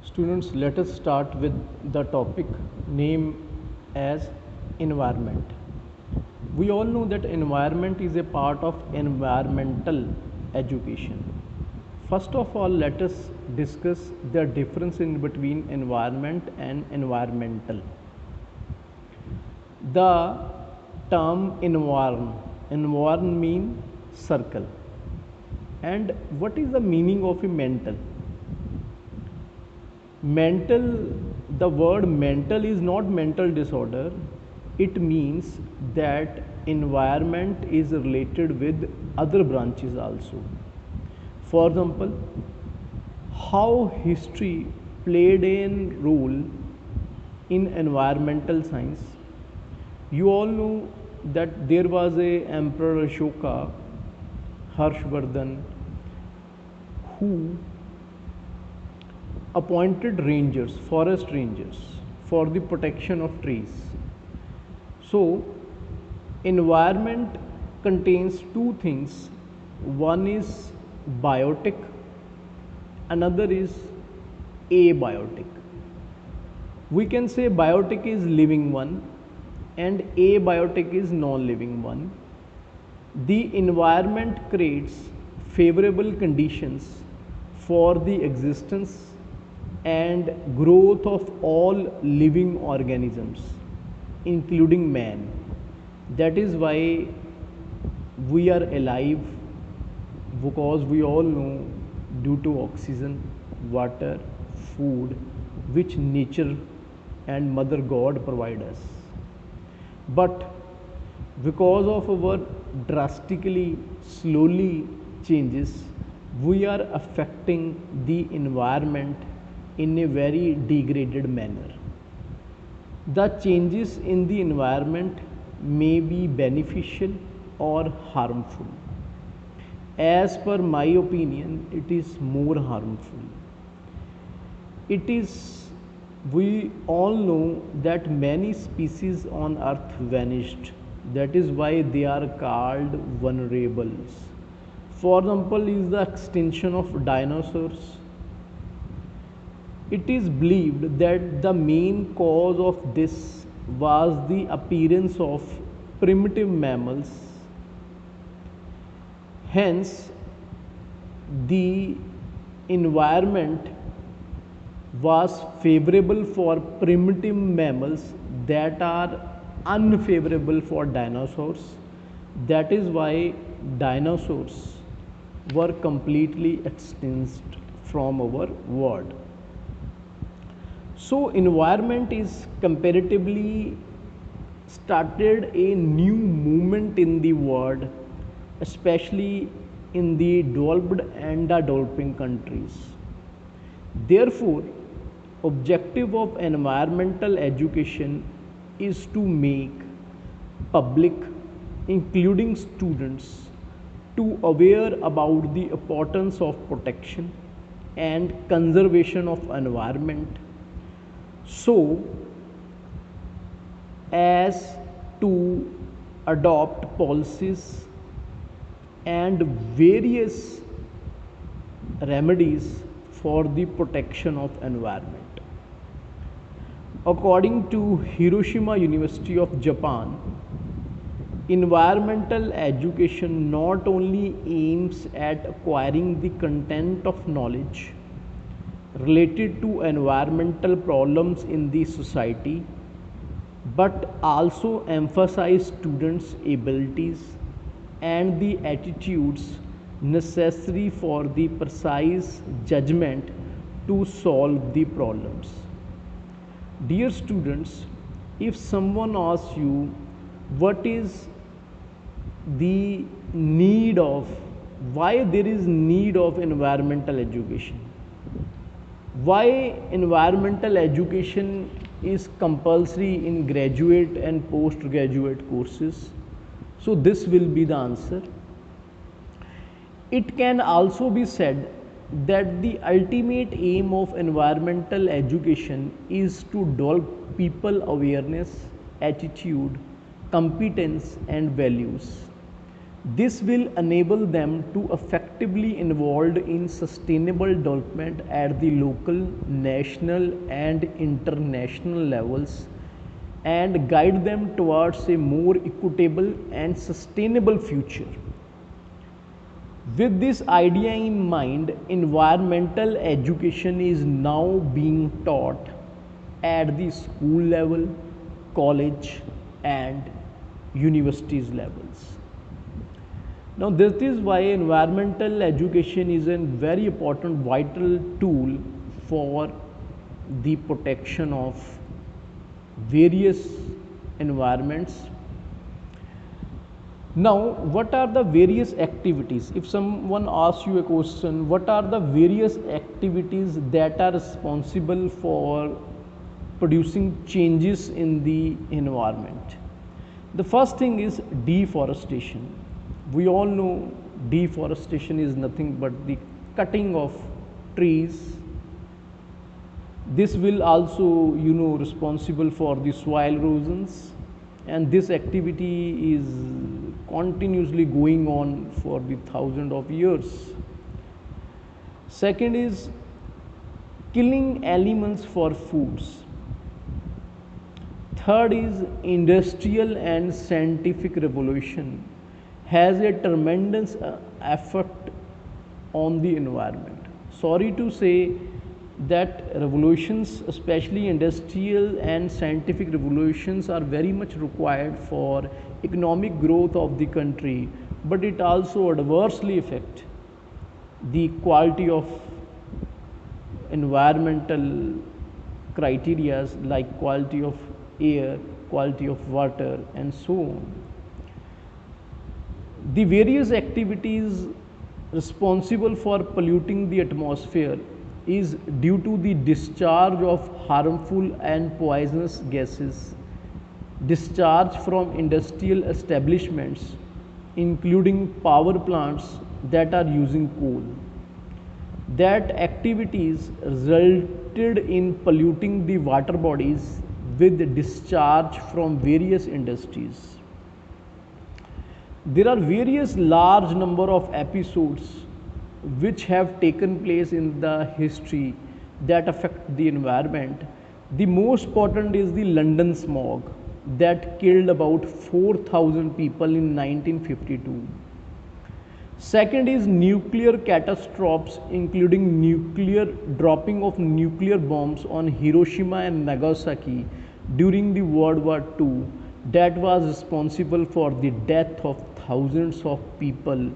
Students, let us start with the topic name as environment. We all know that environment is a part of environmental education. First of all, let us discuss the difference in between environment and environmental. The term environ mean circle. And what is the meaning of a mental? Mental, the word mental is not mental disorder. It means that environment is related with other branches also. For example, how history played a role in environmental science. You all know that there was a emperor Ashoka, Harshvardhan, who appointed rangers, forest rangers, for the protection of trees. So, environment contains two things. One is biotic, another is abiotic. We can say biotic is living one and abiotic is non-living one. The environment creates favorable conditions for the existence and growth of all living organisms, including man. That is why we are alive, because we all know due to oxygen, water, food, which nature and Mother God provide us. But because of our drastically, slowly changes, we are affecting the environment in a very degraded manner. The changes in the environment may be beneficial or harmful. As per my opinion, it is more harmful. It is, we all know that many species on earth vanished. That is why they are called vulnerables. For example, is the extinction of dinosaurs. It is believed that the main cause of this was the appearance of primitive mammals. Hence, the environment was favorable for primitive mammals that are unfavorable for dinosaurs. That is why dinosaurs were completely extinct from our world. So environment is comparatively started a new movement in the world, especially in the developed and the developing countries. Therefore, objective of environmental education is to make public, including students, to aware about the importance of protection and conservation of environment, so as to adopt policies and various remedies for the protection of environment. According to Hiroshima University of Japan, environmental education not only aims at acquiring the content of knowledge related to environmental problems in the society, but also emphasize students' abilities and the attitudes necessary for the precise judgment to solve the problems. Dear students, if someone asks you what is the need of, why there is need of environmental education, why environmental education is compulsory in graduate and postgraduate courses, so this will be the answer. It can also be said that the ultimate aim of environmental education is to develop people awareness, attitude, competence and values. This will enable them to effectively involved in sustainable development at the local, national and international levels and guide them towards a more equitable and sustainable future. With this idea in mind, environmental education is now being taught at the school level, college, and universities levels. Now, this is why environmental education is a very important, vital tool for the protection of various environments. Now, what are the various activities? If someone asks you a question, what are the various activities that are responsible for producing changes in the environment? The first thing is deforestation. We all know deforestation is nothing but the cutting of trees. This will also, responsible for the soil erosions, and this activity is continuously going on for the thousands of years. Second is killing animals for foods. Third is industrial and scientific revolution has a tremendous effect on the environment. Sorry to say that revolutions, especially industrial and scientific revolutions, are very much required for economic growth of the country, but it also adversely affect the quality of environmental criteria like quality of air, quality of water, and so on. The various activities responsible for polluting the atmosphere is due to the discharge of harmful and poisonous gases discharged from industrial establishments, including power plants that are using coal. That activities resulted in polluting the water bodies with discharge from various industries. There are various large number of episodes which have taken place in the history that affect the environment. The most important is the London smog that killed about 4,000 people in 1952. Second is nuclear catastrophes, including nuclear dropping of nuclear bombs on Hiroshima and Nagasaki during the World War II, that was responsible for the death of thousands of people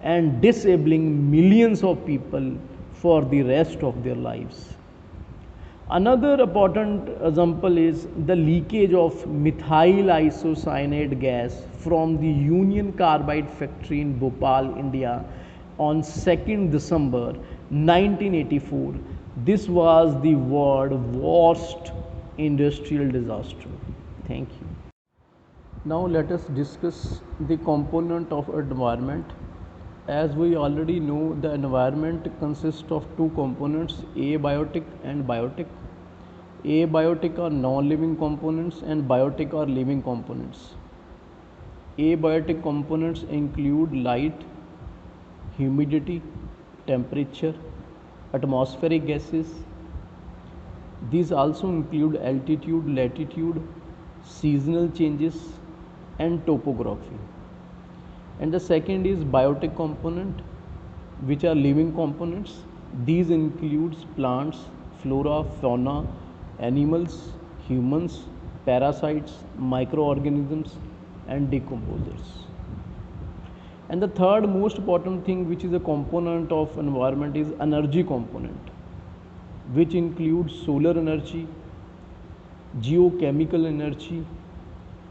and disabling millions of people for the rest of their lives. Another important example is the leakage of methyl isocyanate gas from the Union Carbide factory in Bhopal, India on 2nd December 1984. This was the world's worst industrial disaster. Thank you. Now let us discuss the component of environment. As we already know, the environment consists of two components, abiotic and biotic. Abiotic are non-living components and biotic are living components. Abiotic components include light, humidity, temperature, atmospheric gases. These also include altitude, latitude, seasonal changes, and topography. And the second is biotic component, which are living components. These includes plants, flora, fauna, animals, humans, parasites, microorganisms, and decomposers. And the third most important thing, which is a component of environment, is energy component, which includes solar energy, geochemical energy,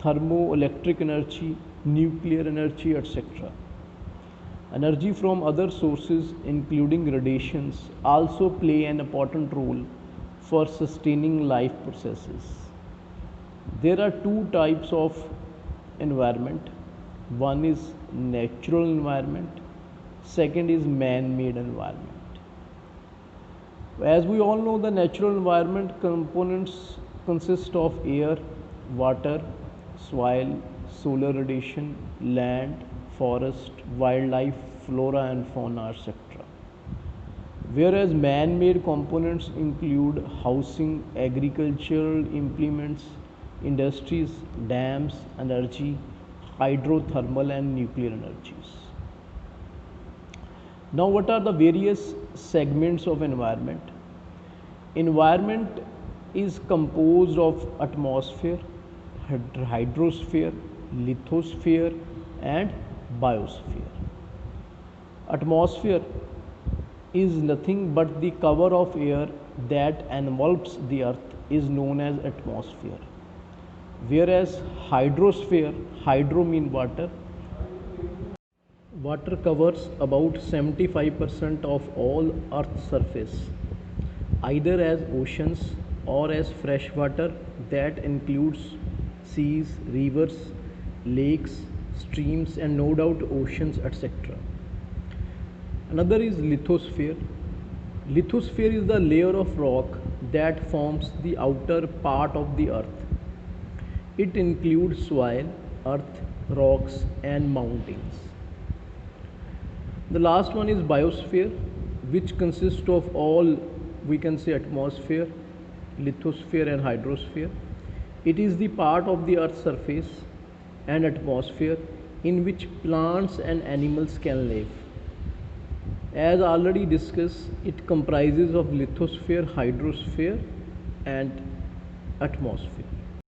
thermoelectric energy, nuclear energy, etc. Energy from other sources, including radiations, also play an important role for sustaining life processes. There are two types of environment. One is natural environment, second is man-made environment. As we all know, the natural environment components consist of air, water, soil, solar radiation, land, forest, wildlife, flora and fauna, etc. Whereas man made components include housing, agricultural implements, industries, dams, energy, hydrothermal, and nuclear energies. Now, what are the various segments of environment? Environment is composed of atmosphere, hydrosphere, lithosphere, and biosphere. Atmosphere is nothing but the cover of air that envelops the earth is known as atmosphere. Whereas hydrosphere, hydro mean water, water covers about 75% of all earth's surface, either as oceans or as fresh water that includes seas, rivers, lakes, streams, and no doubt oceans, etc. Another is lithosphere. Lithosphere is the layer of rock that forms the outer part of the earth. It includes soil, earth, rocks, and mountains. The last one is biosphere, which consists of all, we can say, atmosphere, lithosphere, and hydrosphere. It is the part of the earth's surface and atmosphere in which plants and animals can live. As already discussed, it comprises of lithosphere, hydrosphere, and atmosphere.